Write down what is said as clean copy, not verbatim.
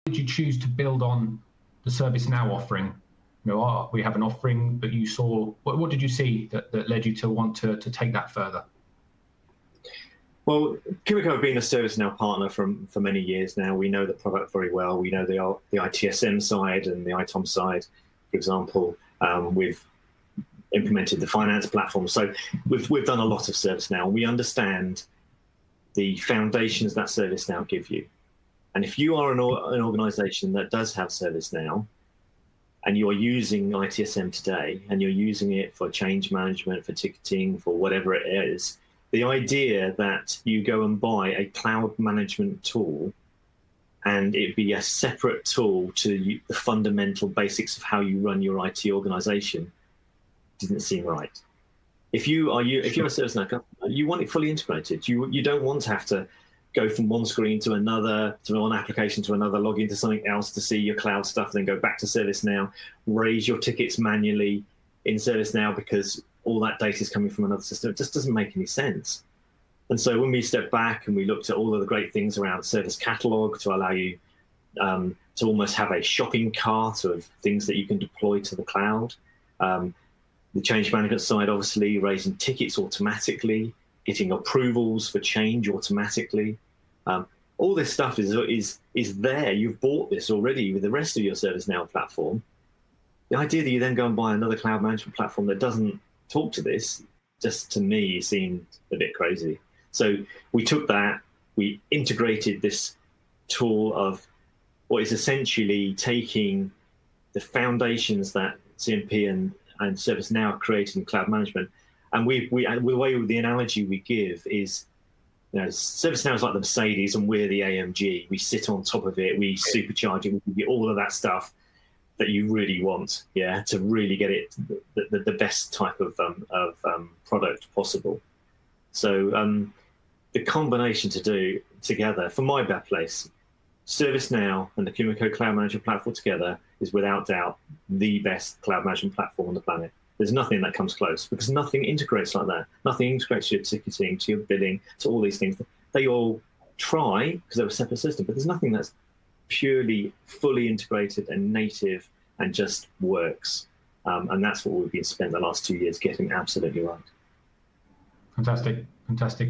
did you choose to build on the ServiceNow offering? We have an offering that you saw. What did you see that led you to want to take that further? Well, Kumoco have been a ServiceNow partner for many years now. We know the product very well. We know the ITSM side and the ITOM side, for example. We've implemented the finance platform. So we've done a lot of ServiceNow. We understand the foundations that ServiceNow give you. And if you are an organization that does have ServiceNow, and you're using ITSM today, and you're using it for change management, for ticketing, for whatever it is, the idea that you go and buy a cloud management tool and it be a separate tool to the fundamental basics of how you run your IT organization didn't seem right. If you're a ServiceNow customer, you want it fully integrated. You don't want to have to go from one screen to another, to one application to another, log into something else to see your cloud stuff, then go back to ServiceNow, raise your tickets manually in ServiceNow because all that data is coming from another system. It just doesn't make any sense. And so when we stepped back and we looked at all of the great things around Service Catalog to allow you to almost have a shopping cart of things that you can deploy to the cloud, the change management side, obviously, raising tickets automatically, getting approvals for change automatically. All this stuff is there. You've bought this already with the rest of your ServiceNow platform. The idea that you then go and buy another cloud management platform that doesn't talk to this, just to me, seemed a bit crazy. So we took that, we integrated this tool of what is essentially taking the foundations that CMP and ServiceNow created in cloud management. And the analogy we give is, ServiceNow is like the Mercedes and we're the AMG. We sit on top of it, we supercharge it, we give you all of that stuff that you really want, to really get it the best type of product possible. So the combination to do together, for my best place, ServiceNow and the Kumoco Cloud Management Platform together is without doubt the best cloud management platform on the planet. There's nothing that comes close because nothing integrates like that. Nothing integrates to your ticketing, to your billing, to all these things. They all try because they're a separate system, but there's nothing that's purely fully integrated and native and just works. And that's what we've been spending the last 2 years getting absolutely right. Fantastic, fantastic.